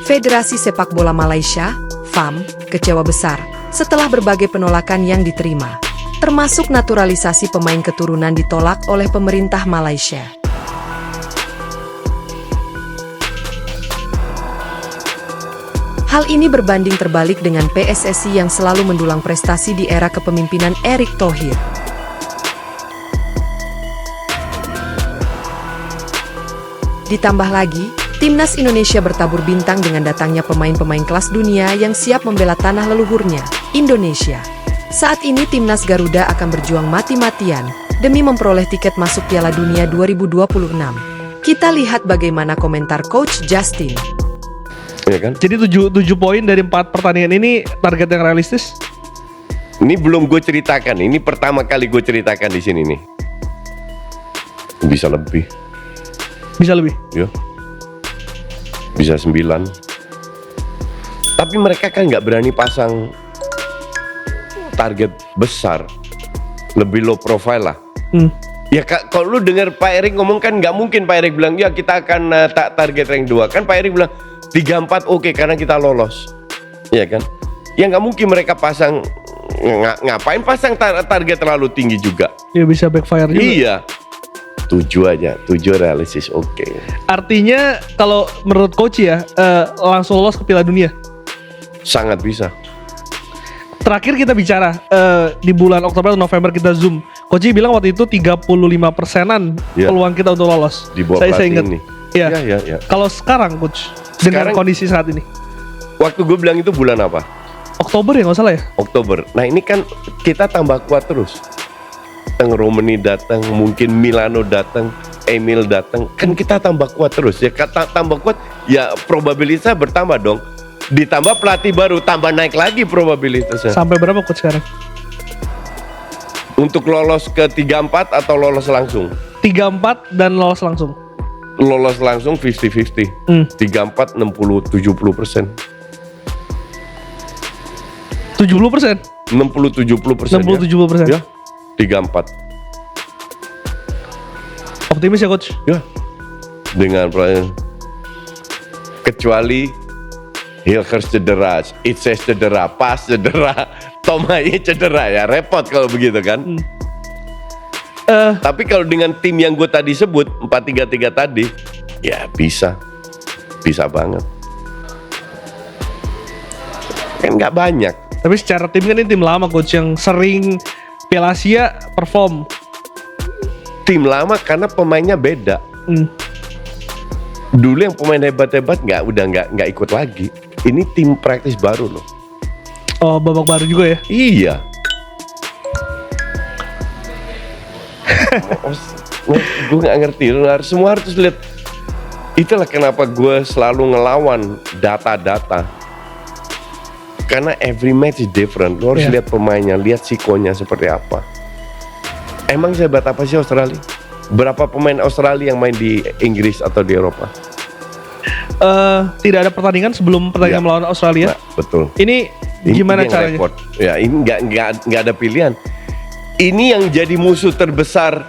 Federasi Sepak Bola Malaysia, FAM, kecewa besar setelah berbagai penolakan yang diterima, termasuk naturalisasi pemain keturunan ditolak oleh pemerintah Malaysia. Hal ini berbanding terbalik dengan PSSI yang selalu mendulang prestasi di era kepemimpinan Erick Thohir. Ditambah lagi, Timnas Indonesia bertabur bintang dengan datangnya pemain-pemain kelas dunia yang siap membela tanah leluhurnya, Indonesia. Saat ini Timnas Garuda akan berjuang mati-matian demi memperoleh tiket masuk Piala Dunia 2026. Kita lihat bagaimana komentar Coach Justin. Ya kan? Jadi 7 poin dari 4 pertandingan ini target yang realistis? Ini belum gue ceritakan. Ini pertama kali gue ceritakan di sini nih. Bisa lebih. Bisa lebih? Ya. Bisa 9. Tapi mereka kan nggak berani pasang target besar. Lebih low profile lah. Ya kalau lu dengar Pak Erick ngomong kan nggak mungkin Pak Erick bilang ya kita akan target rank 2. Kan Pak Erick bilang 3-4 oke karena kita lolos. Iya kan? Ya nggak mungkin mereka pasang ngapain pasang target terlalu tinggi juga. Ya bisa backfire juga. Iya. 7 aja, 7 realistis oke. Artinya kalau menurut coach ya langsung lolos ke Piala Dunia? Sangat bisa. Terakhir kita bicara di bulan Oktober atau November kita zoom. Coach bilang waktu itu 35%-an peluang kita untuk lolos. Di bawah saya ingat. ini. Iya. Kalau sekarang coach dengan kondisi saat ini. Waktu gue bilang itu bulan apa? Oktober ya nggak salah ya? Oktober. Nah ini kan kita tambah kuat terus. Datang Romani datang, mungkin Milano datang, Emil datang. Kan kita tambah kuat terus ya. Tambah kuat ya probabilitasnya bertambah dong. Ditambah pelatih baru tambah naik lagi probabilitasnya. Sampai berapa coach sekarang? Untuk lolos ke 3-4 atau lolos langsung? 3-4 dan lolos langsung. Lolos langsung 50-50. 3-4 60-70%. 70%? 60-70%. 60-70%. Ya. 3-4. Optimis ya coach? Ya. Dengan kecuali Hilgers cedera, Itses cedera, Pas cedera, Tomai cedera ya repot kalau begitu kan. Tapi kalau dengan tim yang gue tadi sebut 4-3-3 tadi, ya bisa banget. Kan nggak banyak. Tapi secara tim kan ini tim lama coach yang sering Piala Asia perform. Tim lama karena pemainnya beda. Dulu yang pemain hebat-hebat nggak ikut lagi. Ini tim praktis baru loh. Oh babak baru juga ya? Iya. Gue nggak ngerti. Semua harus lihat. Itulah kenapa gue selalu ngelawan data-data. Karena every match is different. Lo harus lihat pemainnya, lihat sikonya seperti apa. Emang sehebat apa sih Australia? Berapa pemain Australia yang main di Inggris atau di Eropa? Tidak ada pertandingan sebelum pertandingan melawan Australia. Nah, betul. Ini gimana caranya? Repot. Ya ini nggak ada pilihan. Ini yang jadi musuh terbesar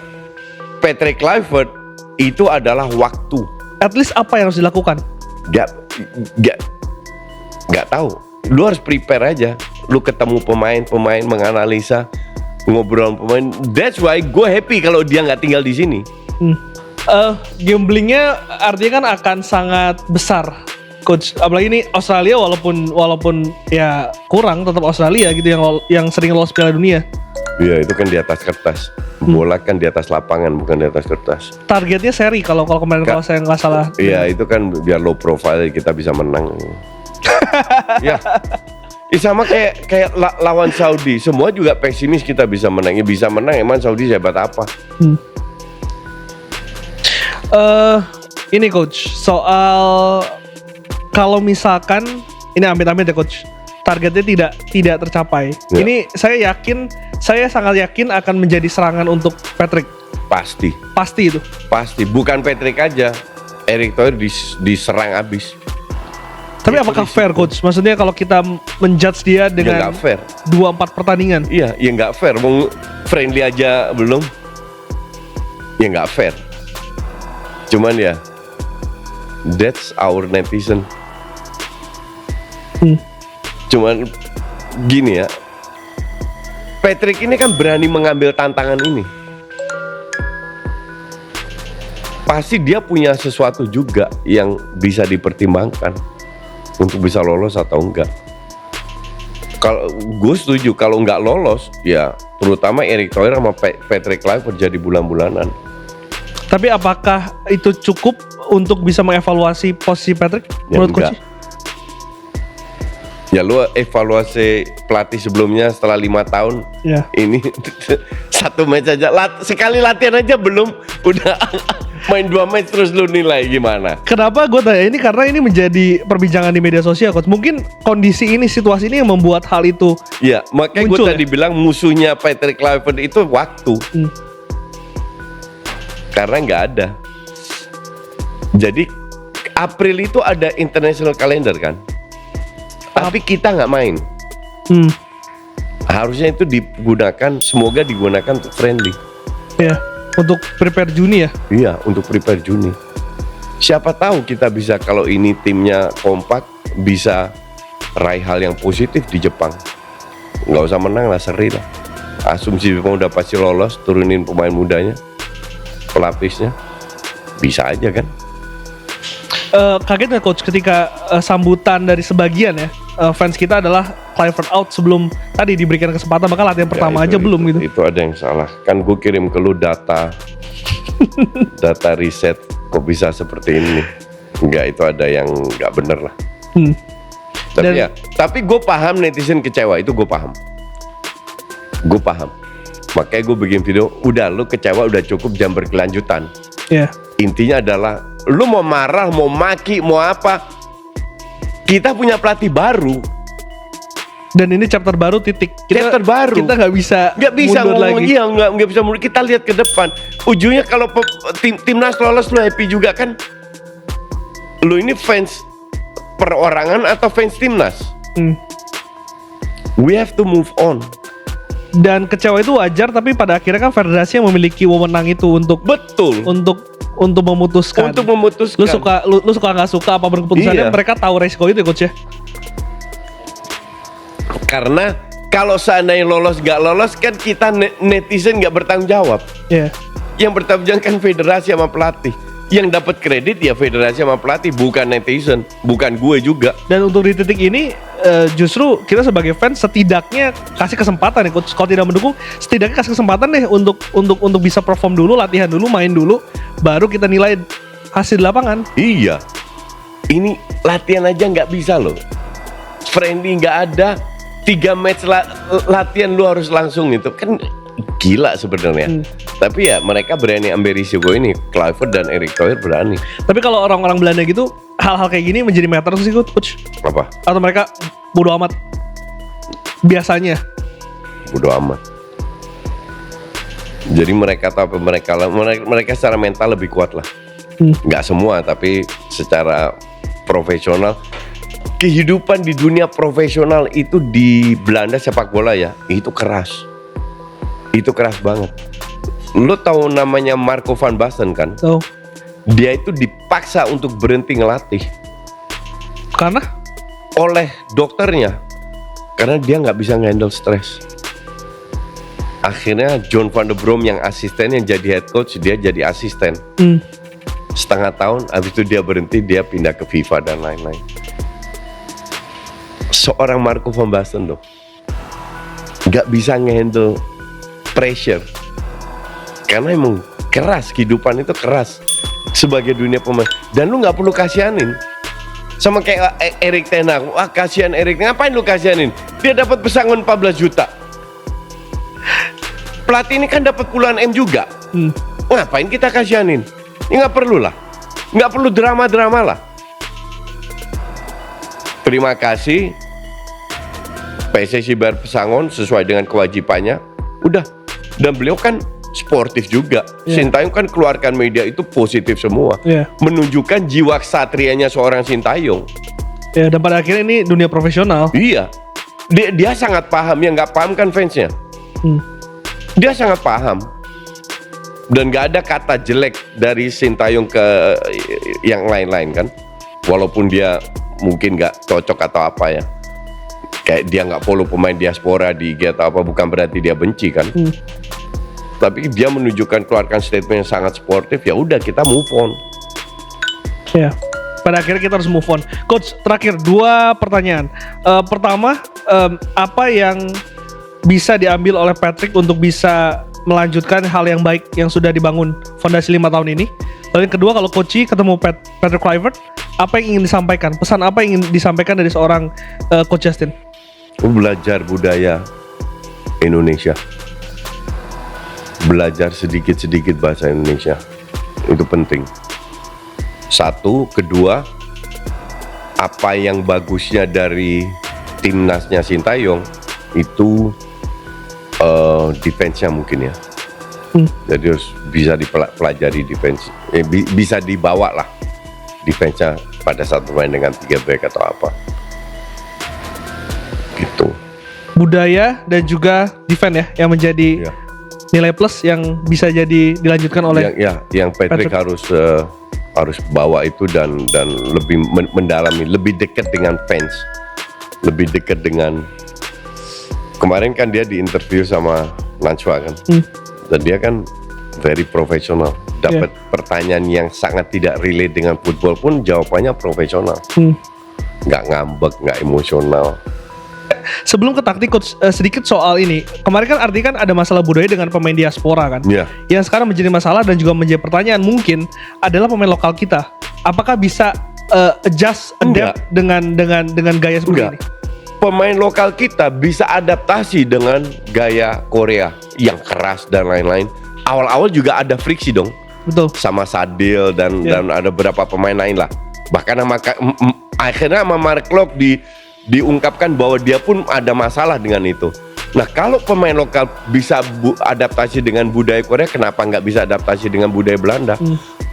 Patrick Kluivert itu adalah waktu. At least apa yang harus dilakukan? Nggak tahu. Lu harus prepare aja. Lu ketemu pemain menganalisa, ngobrol sama pemain. That's why gue happy kalau dia nggak tinggal di sini. Gamblingnya artinya kan akan sangat besar, coach. Apalagi ini Australia walaupun ya kurang, tetap Australia gitu yang sering lolos Piala Dunia. Iya itu kan di atas kertas. Bola kan di atas lapangan bukan di atas kertas. Targetnya seri kalau kemarin kalau saya nggak salah. Iya itu kan biar low profile kita bisa menang. Ya. Sama kayak lawan Saudi, semua juga pesimis kita bisa menang. Ya bisa menang, emang Saudi hebat apa? Ini coach, soal kalau misalkan ini amit-amit ya coach, targetnya tidak tercapai. Ya. Ini saya sangat yakin akan menjadi serangan untuk Patrick. Pasti itu. Pasti, bukan Patrick aja. Erick Thohir diserang abis. Tapi apakah fair coach? Maksudnya kalau kita menjudge dia dengan ya, 2-4 pertandingan? Iya, ya nggak fair. Mau friendly aja belum? Ya nggak fair. Cuman ya, that's our netizen. Cuman gini ya, Patrick ini kan berani mengambil tantangan ini. Pasti dia punya sesuatu juga yang bisa dipertimbangkan untuk bisa lolos atau enggak. Kalau gue setuju, kalau nggak lolos, ya terutama Eric Thoyer sama Patrick Kluivert jadi bulan-bulanan. Tapi apakah itu cukup untuk bisa mengevaluasi posisi Patrick Ya menurut enggak. coach? Ya lu evaluasi pelatih sebelumnya setelah 5 tahun, Ya. ini satu match aja, sekali latihan aja belum, udah main 2 match terus lu nilai gimana? Kenapa gue tanya ini? Karena ini menjadi perbincangan di media sosial, coach. Mungkin kondisi ini, situasi ini yang membuat hal itu. Ya makanya gue Muncul tadi bilang musuhnya Patrick Kluivert itu waktu. Karena nggak ada. Jadi April itu ada international calendar kan, tapi kita nggak main. Harusnya itu digunakan, semoga digunakan untuk friendly. Ya, untuk prepare Juni ya. Iya, untuk prepare Juni. Siapa tahu kita bisa, kalau ini timnya kompak, bisa raih hal yang positif di Jepang. Nggak usah menang lah, seri lah. Asumsi Jepang udah pasti lolos, turunin pemain mudanya, pelapisnya, bisa aja kan. Kaget nggak coach ketika sambutan dari sebagian ya fans kita adalah Kluivert out sebelum tadi diberikan kesempatan, bahkan latihan pertama aja belum gitu. Itu ada yang salah. Kan gue kirim ke lu data riset, kok bisa seperti ini? Enggak, itu ada yang nggak bener lah. Tapi gue paham netizen kecewa, itu gue paham. Gue paham. Makanya gue bikin video, udah lu kecewa udah cukup, jangan berkelanjutan. Ya. Intinya adalah lu mau marah, mau maki, mau apa, kita punya pelatih baru. Dan ini chapter baru, titik. Chapter baru. Kita nggak bisa mundur ngomong lagi. iya, nggak bisa mundur. Kita lihat ke depan. Ujungnya kalau timnas lolos, lu happy juga kan? Lu ini fans perorangan atau fans timnas? We have to move on. Dan kecewa itu wajar, tapi pada akhirnya kan federasi yang memiliki wewenang itu untuk Betul. untuk memutuskan. Untuk memutuskan. Lu suka nggak suka apa keputusannya, Iya. mereka tahu resiko itu ya coach ya. Karena kalau seandainya lolos nggak lolos kan kita netizen nggak bertanggung jawab. Iya. Yang bertanggung jawab kan federasi sama pelatih. Yang dapat kredit ya federasi sama pelatih, bukan netizen, bukan gue juga. Dan untuk di titik ini justru kita sebagai fans setidaknya kasih kesempatan ya coach. Kalau tidak mendukung, setidaknya kasih kesempatan deh untuk bisa perform dulu, latihan dulu, main dulu, baru kita nilai hasil di lapangan. Iya. Ini latihan aja nggak bisa loh. Friendly nggak ada. 3 match latihan lu harus langsung itu kan gila sebenarnya. Tapi ya mereka berani ambil risiko ini. Kluivert dan Eric Thoyer berani. Tapi kalau orang-orang Belanda gitu, hal-hal kayak gini menjadi matter sih coach. Apa? Atau mereka bodo amat biasanya. Bodo amat. Jadi mereka tahu apa mereka secara mental lebih kuat lah. Nggak semua, tapi secara profesional. Kehidupan di dunia profesional itu di Belanda sepak bola ya, itu keras. Itu keras banget. Lo tahu namanya Marco van Basten kan? So, Dia itu dipaksa untuk berhenti ngelatih karena oleh dokternya, karena dia nggak bisa nge-handle stres. Akhirnya John van der Brom yang asisten, yang jadi head coach, dia jadi asisten. Setengah tahun, habis itu dia berhenti, dia pindah ke FIFA dan lain-lain. Seorang Marco van Basten loh, nggak bisa nge-handle pressure, karena emang keras, kehidupan itu keras sebagai dunia pemain. Dan lu nggak perlu kasihanin. Sama kayak Erik ten Hag, wah kasihan Erik, ngapain lu kasihanin? Dia dapat pesangon 14 juta. Pelatih ini kan dapat puluhan M juga. Ngapain kita kasihanin? Ya nggak perlu lah, nggak perlu drama-drama lah. Terima kasih, PSSI bayar pesangon sesuai dengan kewajibannya. Udah. Dan beliau kan sportif juga. Sintayong kan keluarkan media itu positif semua. Menunjukkan jiwa kesatrianya seorang Sintayong. Ya, dan pada akhirnya ini dunia profesional. Iya. Dia sangat paham, yang nggak paham kan fansnya. Dia sangat paham. Dan nggak ada kata jelek dari Sintayong ke yang lain-lain kan. Walaupun dia mungkin nggak cocok atau apa ya. Kayak dia nggak follow pemain diaspora di IG atau apa, bukan berarti dia benci kan. Tapi dia menunjukkan, keluarkan statement yang sangat sportif, ya udah kita move on. Ya. Pada akhirnya kita harus move on. Coach, terakhir 2 pertanyaan. Pertama, apa yang bisa diambil oleh Patrick untuk bisa melanjutkan hal yang baik yang sudah dibangun fondasi 5 tahun ini? Lalu yang kedua, kalau Coach ketemu Patrick Kluivert, apa yang ingin disampaikan? Pesan apa yang ingin disampaikan dari seorang Coach Justin? Belajar budaya Indonesia, belajar sedikit-sedikit bahasa Indonesia, itu penting. Satu, kedua, apa yang bagusnya dari timnasnya Sintayong itu defense-nya mungkin ya. Jadi harus bisa dipelajari defense, bisa dibawa lah defense-nya pada saat bermain dengan 3 back atau apa. Gitu. Budaya dan juga defense ya yang menjadi nilai plus yang bisa jadi dilanjutkan oleh yang Patrick harus bawa itu dan lebih mendalami, lebih dekat dengan fans, lebih dekat dengan. Kemarin kan dia diinterview sama Najwa kan, dan dia kan very profesional, dapat pertanyaan yang sangat tidak relate dengan football pun jawabannya profesional, nggak ngambek, nggak emosional. Sebelum ke taktik, Coach, sedikit soal ini. Kemarin kan artinya kan ada masalah budaya dengan pemain diaspora kan, yang sekarang menjadi masalah dan juga menjadi pertanyaan mungkin adalah pemain lokal kita. Apakah bisa adapt dengan gaya seperti ini? Pemain lokal kita bisa adaptasi dengan gaya Korea yang keras dan lain-lain. Awal-awal juga ada friksi dong. Betul. Sama Sadil dan ada beberapa pemain lain lah. Bahkan akhirnya sama Mark Klok diungkapkan bahwa dia pun ada masalah dengan itu. Nah, kalau pemain lokal bisa adaptasi dengan budaya Korea, kenapa nggak bisa adaptasi dengan budaya Belanda?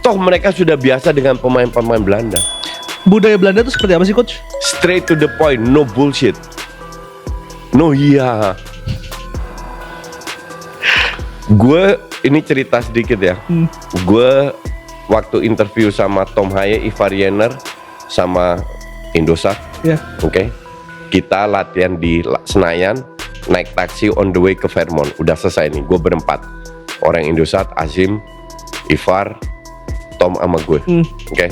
Toh mereka sudah biasa dengan pemain-pemain Belanda. Budaya Belanda itu seperti apa sih, Coach? Straight to the point, no bullshit. No iya. Gue ini cerita sedikit ya. Gue waktu interview sama Tom Haye, Ivar Jenner sama Indosat. Oke. Kita latihan di Senayan, naik taksi on the way ke Fairmont. Udah selesai nih, gue berempat. Orang Indosat, Azim, Ivar, Tom sama gue. Oke.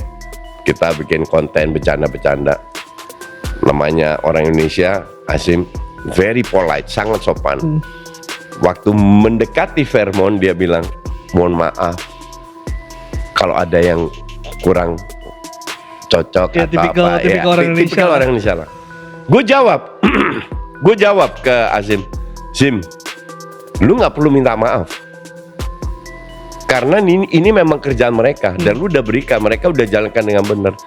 Kita bikin konten bercanda-bercanda. Namanya orang Indonesia, Azim, very polite, sangat sopan. Waktu mendekati Fairmont dia bilang, mohon maaf kalau ada yang kurang cocok atau apa. Tipikal orang Indonesia lah. Gue jawab ke Azim, Zim, lu nggak perlu minta maaf. Karena ini memang kerjaan mereka dan lu udah berikan, mereka udah jalankan dengan benar.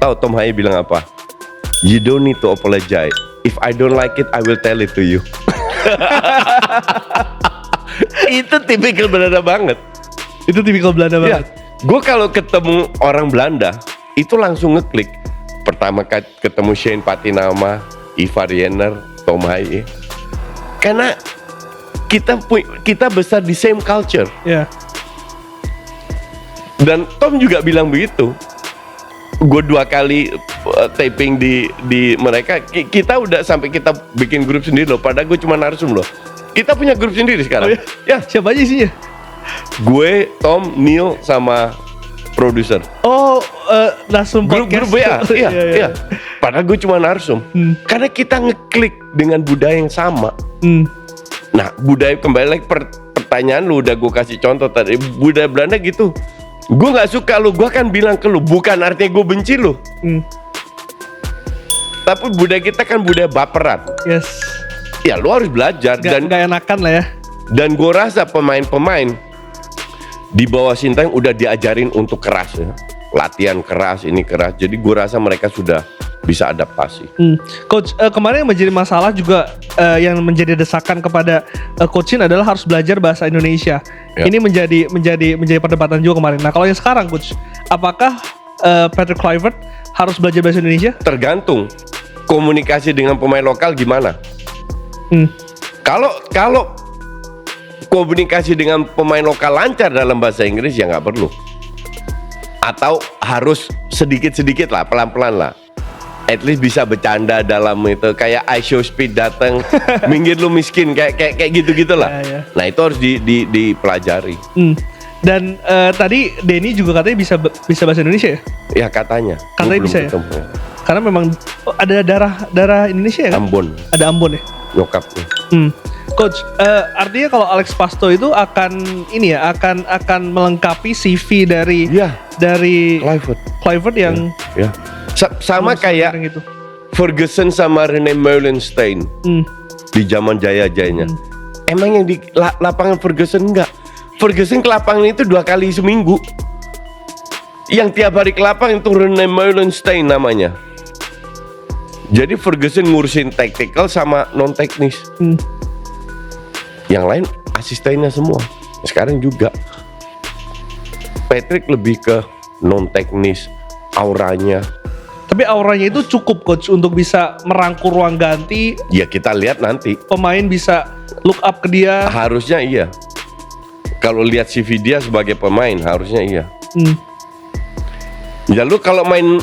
Tahu Tom Haye bilang apa? You don't need to apologize. If I don't like it, I will tell it to you. Itu tipikal Belanda banget. Gue kalau ketemu orang Belanda itu langsung ngeklik. Pertama ketemu Shane Patinama, Ivar Jenner, Tom Haye. Karena kita besar di same culture. Dan Tom juga bilang begitu. Gue 2 kali taping di mereka. Kita udah sampai kita bikin grup sendiri loh. Padahal gue cuma narsum loh. Kita punya grup sendiri sekarang. Ya, siapa aja isinya? Gue, Tom, Neil sama produser. Narsum podcast. Grup BA. Iya. Padahal gue cuma narsum. Karena kita ngeklik dengan budaya yang sama. Nah, budaya, kembali lagi pertanyaan lu, udah gue kasih contoh tadi. Budaya Belanda gitu. Gue nggak suka lu, gue akan bilang ke lu, bukan artinya gue benci lu. Tapi budaya kita kan budaya baperan. Yes. Ya lu harus belajar. Dan gak enakan lah ya. Dan gue rasa pemain-pemain di bawah Sintayong udah diajarin untuk keras ya. Latihan keras, ini keras. Jadi gue rasa mereka sudah bisa adaptasi. Coach, kemarin yang menjadi masalah juga yang menjadi desakan kepada Coach Shin adalah harus belajar bahasa Indonesia. Ini menjadi perdebatan juga kemarin. Nah, kalau yang sekarang, Coach, apakah Patrick Kluivert harus belajar bahasa Indonesia? Tergantung komunikasi dengan pemain lokal gimana. Kalau komunikasi dengan pemain lokal lancar dalam bahasa Inggris ya nggak perlu. Atau harus sedikit-sedikit lah, pelan-pelan lah. at least bisa bercanda dalam itu, kayak I show speed datang, minggir lu miskin, kayak gitu-gitulah. Ya. Nah itu harus dipelajari. Dan tadi Denny juga katanya bisa bahasa Indonesia ya? Ya katanya. Katanya Gua belum bisa ya? ketemu. Karena memang ada darah Indonesia ya kan? Ambon Ada Ambon ya? nyokapnya. Coach, artinya kalau Alex Pasto itu akan ini ya, akan melengkapi CV dari Iya. Clifford yang Ya. Sama kayak gitu. Ferguson sama Rene Meulenstein di zaman jaya-jayanya. Emang yang di lapangan Ferguson enggak? Ferguson ke lapangan itu 2 kali seminggu. Yang tiap hari ke lapangan itu Rene Meulenstein namanya. Jadi Ferguson ngurusin tactical sama non teknis. Yang lain asistennya semua. Sekarang juga Patrick lebih ke non teknis, auranya. Tapi auranya itu cukup coach untuk bisa merangkul ruang ganti, Ya kita lihat nanti. pemain bisa look up ke dia. Harusnya iya. Kalau lihat CV dia sebagai pemain harusnya iya. Ya lu kalau main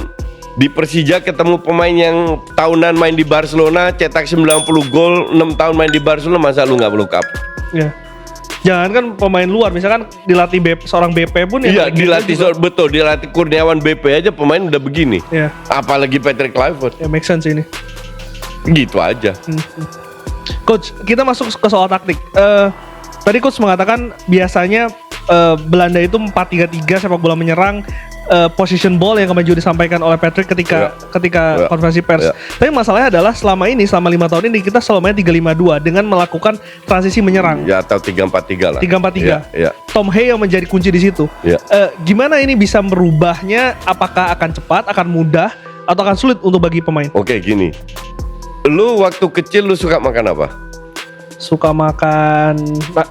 di Persija ketemu pemain yang tahunan main di Barcelona cetak 90 gol, 6 tahun main di Barcelona, masa lu nggak look up? Ya. Jangan kan pemain luar, misalkan dilatih seorang BP pun Iya, kayak gitu dilatih juga. betul, dilatih Kurniawan BP aja pemain udah begini. Ya, Apalagi Patrick Kluivert. ya make sense ini. Gitu aja. Coach, kita masuk ke soal taktik. Tadi coach mengatakan biasanya Belanda itu 4-3-3 sepak bola menyerang, position ball yang kemarin juga disampaikan oleh Patrick ketika Ya. konferensi pers. Ya. Tapi masalahnya adalah selama 5 tahun ini kita selalu main 3-5-2 dengan melakukan transisi menyerang. Ya atau 3-4-3 lah. 3-4-3. Ya. Tom Hay yang menjadi kunci di situ. Ya. Gimana ini bisa merubahnya? Apakah akan cepat, akan mudah, atau akan sulit untuk bagi pemain? Oke, gini. Lu waktu kecil lu suka makan apa? Suka makan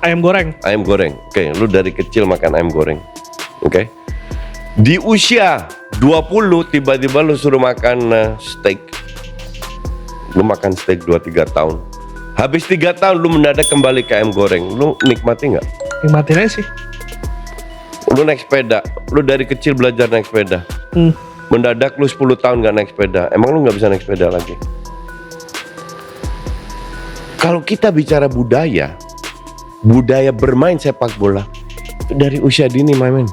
ayam goreng. Ayam goreng. Oke, lu dari kecil makan ayam goreng. Oke. Di usia 20 tiba-tiba lu suruh makan steak. Lu makan steak 2-3 tahun. Habis 3 tahun lu mendadak kembali ke ayam goreng. Lu nikmati nggak? Nikmatin aja sih. Lu naik sepeda. Lu dari kecil belajar naik sepeda. Mendadak lu 10 tahun nggak naik sepeda. Emang lu nggak bisa naik sepeda lagi? Kalau kita bicara budaya bermain sepak bola itu dari usia dini, my man.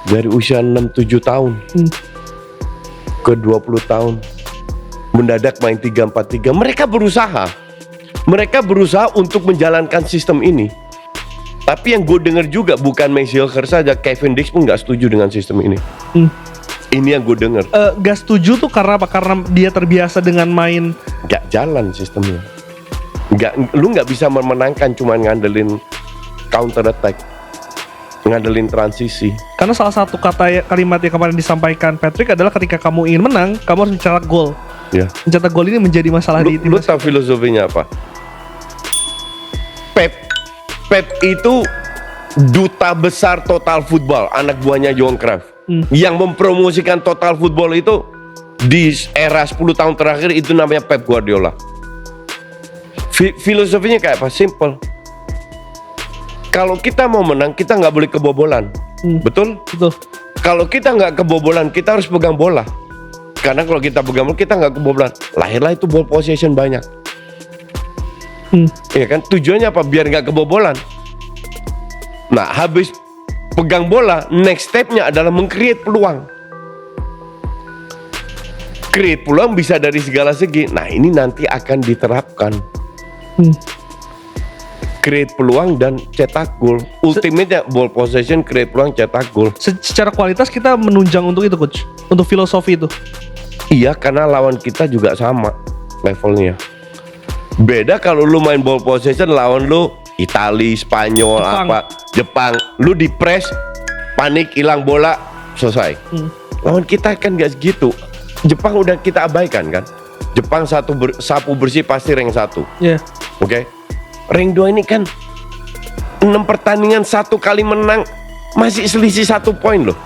Dari usia 6-7 tahun ke 20 tahun mendadak main 3-4-3. Mereka berusaha untuk menjalankan sistem ini. Tapi yang gue dengar juga bukan Messi Hilger saja, Kevin Dix pun gak setuju dengan sistem ini. Ini yang gue dengar. Gak setuju tuh karena apa? Karena dia terbiasa dengan main. Gak jalan sistemnya. Lu nggak bisa memenangkan cuma ngandelin counter attack, ngandelin transisi. Karena salah satu kalimat yang kemarin disampaikan Patrick adalah ketika kamu ingin menang, kamu harus mencetak gol. Ya. Mencetak gol ini menjadi masalah di Lu timnas. tahu filosofinya apa? Pep itu duta besar total football, anak buahnya Johan Cruyff. Yang mempromosikan total football itu di era 10 tahun terakhir itu namanya Pep Guardiola. Filosofinya kayak apa? Simple. Kalau kita mau menang, kita nggak boleh kebobolan. Betul? Betul. Kalau kita nggak kebobolan, kita harus pegang bola. Karena kalau kita pegang bola, kita nggak kebobolan. Lahirlah itu ball possession banyak. Iya kan? Tujuannya apa? Biar nggak kebobolan. Nah, habis pegang bola, next stepnya adalah meng-create peluang. Create peluang bisa dari segala segi. Nah, ini nanti akan diterapkan. Create peluang dan cetak gol. Ultimate-nya ball possession, create peluang, cetak gol. Secara kualitas kita menunjang untuk itu coach, untuk filosofi itu. Iya, karena lawan kita juga sama levelnya. Beda kalau lu main ball possession, lawan lu Itali, Spanyol, Jepang. Lu di press, panik, hilang bola, selesai. Lawan kita kan gak segitu. Jepang udah kita abaikan kan. Jepang sapu bersih pasti rank 1. Iya. Oke. Rank 2 ini kan 6 pertandingan 1 kali menang, masih selisih 1 poin loh.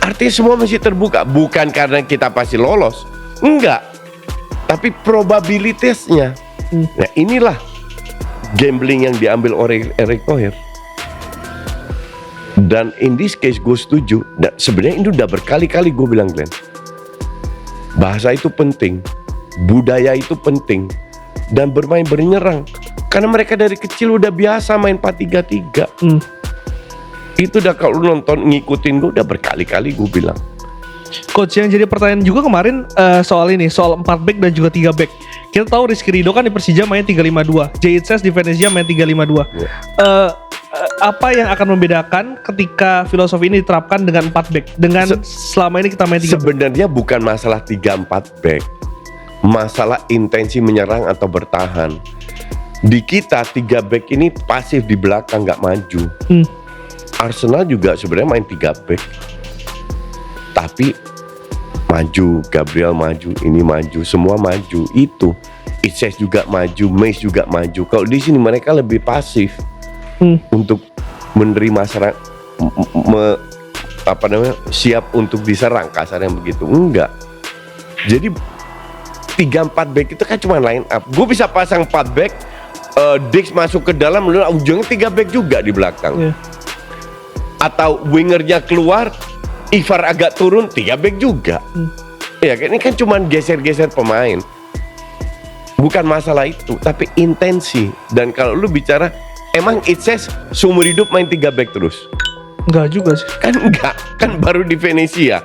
Artinya semua masih terbuka. Bukan karena kita pasti lolos, enggak, tapi probabilitasnya. Nah, inilah gambling yang diambil oleh Erick Thohir. Dan in this case gue setuju. Dan sebenarnya ini udah berkali-kali gue bilang, Glenn, bahasa itu penting, budaya itu penting, dan bermain bernyerang. Karena mereka dari kecil udah biasa main 4-3-3. Itu udah kalau lu nonton ngikutin gue udah berkali-kali gue bilang. Coach, yang jadi pertanyaan juga kemarin soal 4 back dan juga 3 back. Kita tahu Rizky Ridho kan di Persija main 3-5-2, Jayitses di Venezia main 3-5-2. Apa yang akan membedakan ketika filosofi ini diterapkan dengan 4 back dengan selama ini kita main 3 back? Sebenarnya bukan masalah 3-4 back, masalah intensi menyerang atau bertahan. Di kita 3 back ini pasif di belakang, nggak maju. Arsenal juga sebenarnya main 3 back, tapi maju, Gabriel maju, ini maju, semua maju. Itu Itses juga maju, Mace juga maju. Kalau di sini mereka lebih pasif untuk menerima serang, siap untuk diserang, kasarnya begitu. Enggak. Jadi 3-4 back itu kan cuma line up. Gue bisa pasang 4 back, Dix masuk ke dalam, ujungnya 3 back juga di belakang. Atau wingernya keluar, Ivar agak turun, 3 back juga. Ya, ini kan cuma geser-geser pemain. Bukan masalah itu, tapi intensi. Dan kalau lu bicara, emang Itses seumur hidup main 3 back terus? Enggak juga sih. Kan enggak, kan baru di Venezia.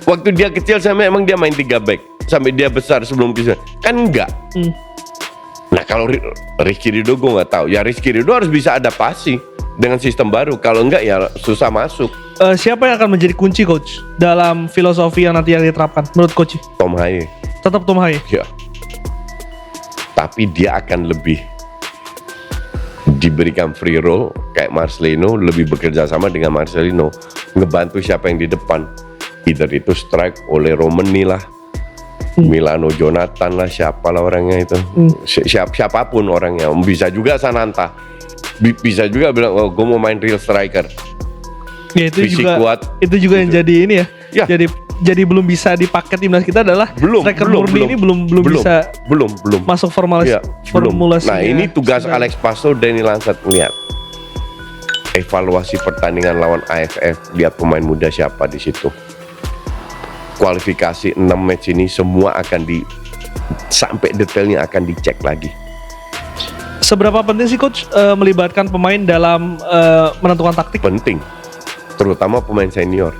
Waktu dia kecil sampai emang dia main 3 back sampai dia besar sebelum bisa. Kan enggak. Nah kalau Rizky Ridho gue nggak tahu. Ya Rizky Ridho harus bisa adaptasi dengan sistem baru. Kalau enggak ya susah masuk. Siapa yang akan menjadi kunci, Coach, dalam filosofi yang nanti yang diterapkan menurut Coach? Tom Haye. Tetap Tom Haye. Ya. Tapi dia akan lebih diberikan free roll kayak Marcelino, lebih bekerja sama dengan Marcelino, ngebantu siapa yang di depan. Either itu strike oleh Romani lah, Milano Jonathan lah, siapalah orangnya itu, siapapun orangnya. Bisa juga Sananta, bisa juga bilang, oh gue mau main real striker. Ya itu Fisik juga kuat, itu juga yang jadi ini ya. Ya. Jadi belum bisa dipakai timnas kita adalah striker murni ini belum bisa masuk formulasi. Nah ini tugas Alex Pasto, Danny Lansat melihat evaluasi pertandingan lawan AFF, lihat pemain muda siapa di situ. Kualifikasi 6 match ini semua akan sampai detailnya akan dicek lagi. Seberapa penting sih Coach melibatkan pemain dalam menentukan taktik? Penting, terutama pemain senior.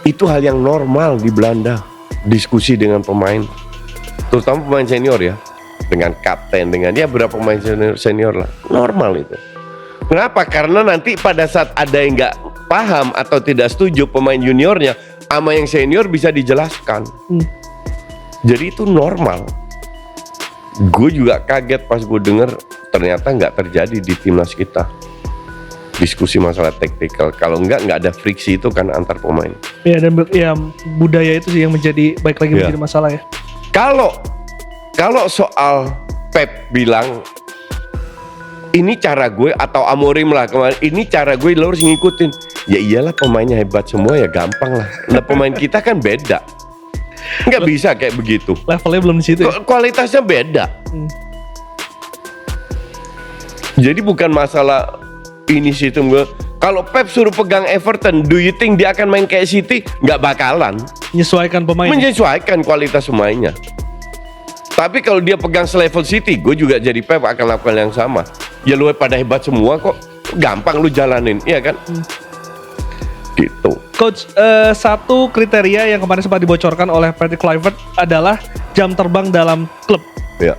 Itu hal yang normal di Belanda, diskusi dengan pemain, terutama pemain senior ya, dengan kapten, dengan ya berapa pemain senior lah, normal itu. Kenapa? Karena nanti pada saat ada yang nggak paham atau tidak setuju pemain juniornya sama yang senior bisa dijelaskan. Jadi itu normal. Gue juga kaget pas gue denger ternyata nggak terjadi di timnas kita diskusi masalah taktikal. Kalau nggak ada friksi itu kan antar pemain. Ya dan ya budaya itu sih yang menjadi menjadi masalah ya. Kalau soal Pep bilang ini cara gue, atau Amorim lah kemarin, ini cara gue, lo harus ngikutin. Ya iyalah, pemainnya hebat semua ya, gampang lah. Nah pemain kita kan beda, nggak bisa kayak begitu. Levelnya belum di situ. Kualitasnya beda. Jadi bukan masalah ini sistem gue. Kalau Pep suruh pegang Everton, do you think dia akan main kayak City? Nggak bakalan. Menyesuaikan pemain. Menyesuaikan kualitas pemainnya. Tapi kalau dia pegang selevel City, gue juga jadi Pep akan lakukan yang sama. Ya lu pada hebat semua kok, gampang lu jalanin, iya kan? Gitu. Coach, satu kriteria yang kemarin sempat dibocorkan oleh Patrick Kluivert adalah jam terbang dalam klub. Ya.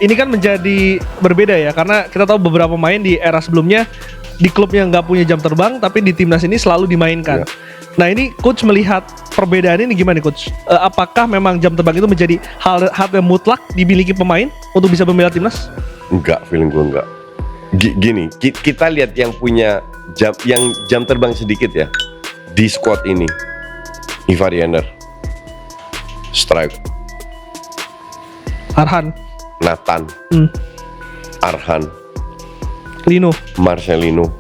Ini kan menjadi berbeda ya, karena kita tahu beberapa pemain di era sebelumnya di klubnya nggak punya jam terbang, tapi di timnas ini selalu dimainkan. Ya. Nah ini Coach melihat perbedaan ini gimana Coach? Apakah memang jam terbang itu menjadi hal yang mutlak dimiliki pemain untuk bisa membela timnas? Enggak, feeling gue enggak. Gini, kita lihat yang punya jam terbang sedikit ya di squad ini. Ivar Jenner, strike, Arhan, Nathan, Arhan, Lino, Marcelino.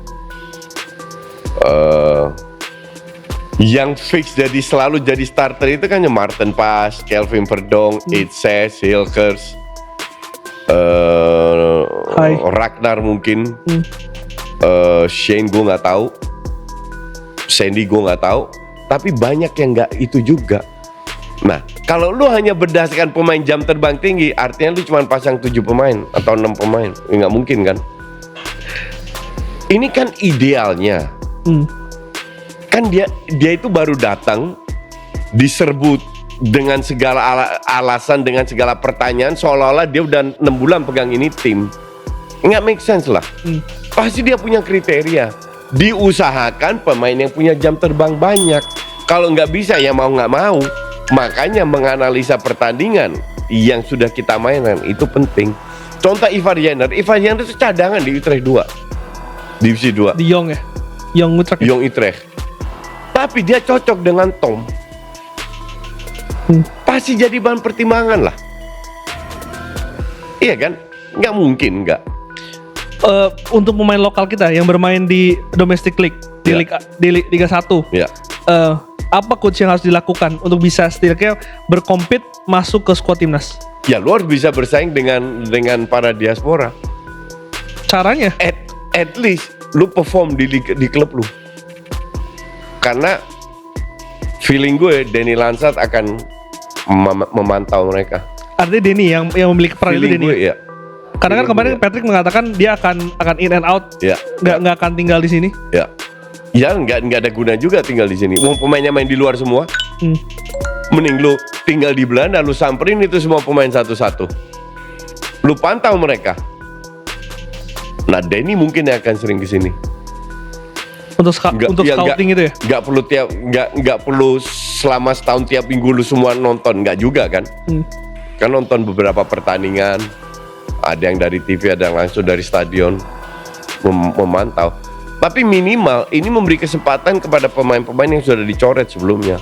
Yang fix jadi selalu jadi starter itu kan ya Martin Pas, Kelvin Verdong, Itses, Hilkers, Ragnar mungkin. Shane gue nggak tahu, Sandy gue nggak tahu, tapi banyak yang nggak itu juga. Nah, kalau lu hanya berdasarkan pemain jam terbang tinggi, artinya lu cuma pasang 7 pemain atau 6 pemain, nggak mungkin kan? Ini kan idealnya, kan dia itu baru datang, diserbu dengan segala alasan, dengan segala pertanyaan, seolah-olah dia udah 6 bulan pegang ini tim, nggak make sense lah. Pasti dia punya kriteria, diusahakan pemain yang punya jam terbang banyak. Kalau nggak bisa ya mau nggak mau. Makanya menganalisa pertandingan yang sudah kita mainkan itu penting. Contoh Ivar Jenner itu cadangan di Utrecht 2, Divisi 2. Di Jong ya? Jong Utrecht. Tapi dia cocok dengan Tom. Pasti jadi bahan pertimbangan lah. Iya kan? Nggak mungkin nggak. Untuk pemain lokal kita yang bermain di domestic league, di Liga 1. Ya. Apa coach yang harus dilakukan untuk bisa setidaknya berkompet masuk ke skuad timnas? Ya lu harus bisa bersaing dengan para diaspora. Caranya? At least lu perform di klub lu. Karena feeling gue Denny Lansat akan memantau mereka. Artinya Denny yang memiliki peran itu Denny. Gue, ya. Karena kan kemarin Patrick mengatakan dia akan in and out, nggak akan tinggal di sini. Ya. Ya nggak ada guna juga tinggal di sini. Wong pemainnya main di luar semua. Mending lu tinggal di Belanda, lu samperin itu semua pemain satu-satu. Lu pantau mereka. Nah, Denny mungkin akan sering ke sini. Untuk scouting itu ya? Nggak perlu selama setahun tiap minggu lu semua nonton, nggak juga kan? Kan nonton beberapa pertandingan. Ada yang dari TV, ada yang langsung dari stadion memantau. Tapi minimal ini memberi kesempatan kepada pemain-pemain yang sudah dicoret sebelumnya,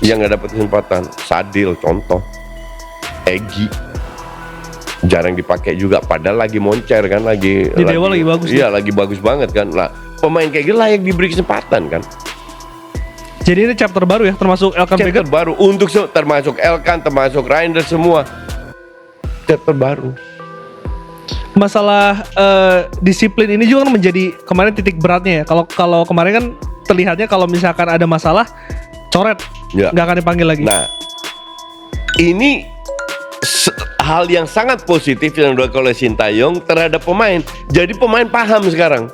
yang nggak dapat kesempatan. Sadil contoh, Egy jarang dipakai juga, padahal lagi moncer kan, lagi Dewa lagi bagus. Iya, lagi bagus banget kan. Lah pemain kayak gini layak diberi kesempatan kan. Jadi ini chapter baru ya, termasuk Elkan Vegan. Chapter baru untuk termasuk Elkan, termasuk Reinders semua. Chapter baru. Masalah disiplin ini juga kan menjadi kemarin titik beratnya ya. Kalau kemarin kan terlihatnya kalau misalkan ada masalah coret, nggak akan dipanggil lagi. Nah, ini hal yang sangat positif yang dilakukan oleh Sintayong terhadap pemain. Jadi pemain paham sekarang.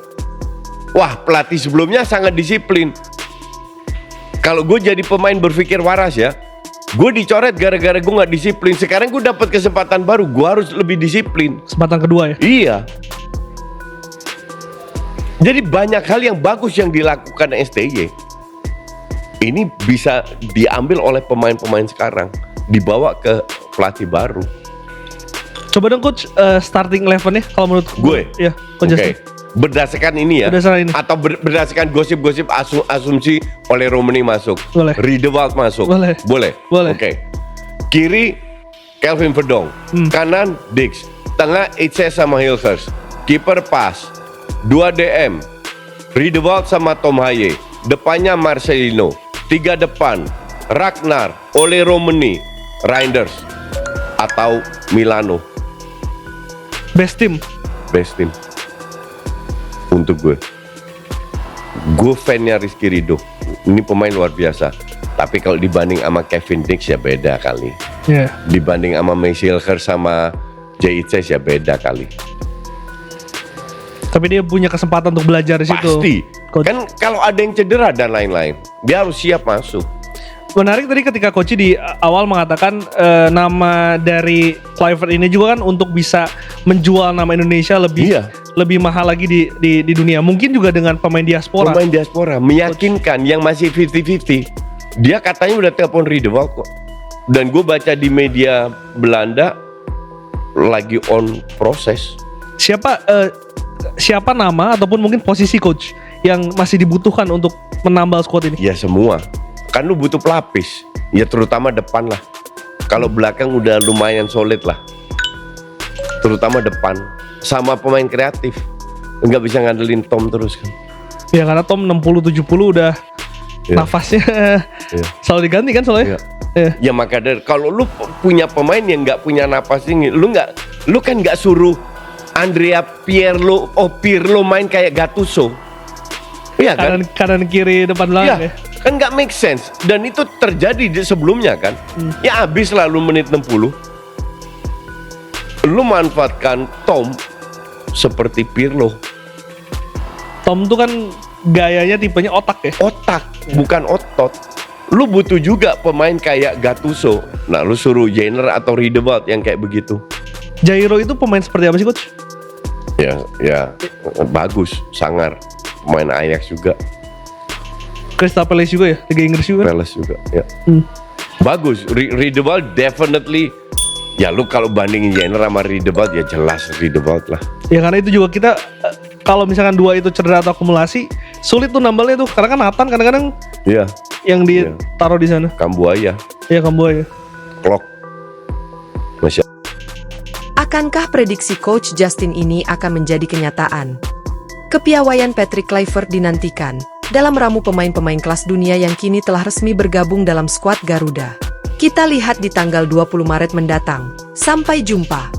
Wah, pelatih sebelumnya sangat disiplin. Kalau gue jadi pemain berpikir waras ya, gue dicoret gara-gara gue nggak disiplin. Sekarang gue dapat kesempatan baru, gue harus lebih disiplin. Kesempatan kedua ya? Iya. Jadi banyak hal yang bagus yang dilakukan STY. Ini bisa diambil oleh pemain-pemain sekarang, dibawa ke pelatih baru. Coba dong coach, starting 11-nya kalau menurut gue. Ya, coach Justin. Berdasarkan ini ya, berdasarkan ini. Atau berdasarkan gosip-gosip asumsi oleh Romani masuk, boleh. Riedewald masuk, boleh. Oke. Kiri Kelvin Verdong, kanan Dix, tengah Itse sama Hilgers, kiper pas, 2 DM, Riedewald sama Tom Haye, depannya Marcelino, 3 depan, Ragnar, Ole Romani, Reinders atau Milano. Best team untuk gue fan-nya Rizky Ridho. Ini pemain luar biasa. Tapi kalau dibanding sama Kevin Dix ya beda kali. Yeah. Dibanding sama Messi Hilgers sama J.I.C. ya beda kali. Tapi dia punya kesempatan untuk belajar di situ. Pasti. Coach. Kan kalau ada yang cedera dan lain-lain, dia harus siap masuk. Menarik tadi ketika Coach di awal mengatakan nama dari Kluivert ini juga kan untuk bisa menjual nama Indonesia lebih mahal lagi di dunia. Mungkin juga dengan pemain diaspora. Pemain diaspora meyakinkan Coach. Yang masih 50-50. Dia katanya udah telepon Riedewald kok. Dan gue baca di media Belanda lagi on proses. Siapa nama ataupun mungkin posisi coach yang masih dibutuhkan untuk menambal squad ini? Ya semua. Kan lu butuh pelapis. Ya terutama depan lah. Kalau belakang udah lumayan solid lah. Terutama depan. Sama pemain kreatif. Nggak bisa ngandelin Tom terus kan. Ya karena Tom 60-70 udah nafasnya selalu diganti kan soalnya. Ya makanya kalau lu punya pemain yang nggak punya napas tinggi, lu kan nggak suruh Andrea Pirlo main kayak Gattuso. Iya kan? Kanan kiri depan belakang ya. Kan nggak make sense. Dan itu terjadi di sebelumnya kan. Ya habis lalu menit 60. Lu manfaatkan Tom seperti Pirlo. Tom tuh kan gayanya tipenya otak ya. Otak, bukan otot. Lu butuh juga pemain kayak Gattuso. Nah, lu suruh Jenner atau Riedewald yang kayak begitu. Jairo itu pemain seperti apa sih coach? Ya, bagus, sangar. Main Ajax juga, Crystal Palace juga ya, Liga Inggris juga. Palace juga, ya. Bagus, Riedewald definitely. Ya lu kalau bandingin Jenner sama Riedewald ya jelas Riedewald lah. Ya karena itu juga kita kalau misalkan dua itu cedera atau akumulasi sulit tuh nambahnya tuh, karena kan Nathan kadang-kadang Iya, yang ditaruh di sana. Kambuaya, Ya Kamboya. Klok. Masya. Akankah prediksi coach Justin ini akan menjadi kenyataan? Kepiawaian Patrick Kluivert dinantikan dalam ramu pemain-pemain kelas dunia yang kini telah resmi bergabung dalam skuad Garuda. Kita lihat di tanggal 20 Maret mendatang. Sampai jumpa.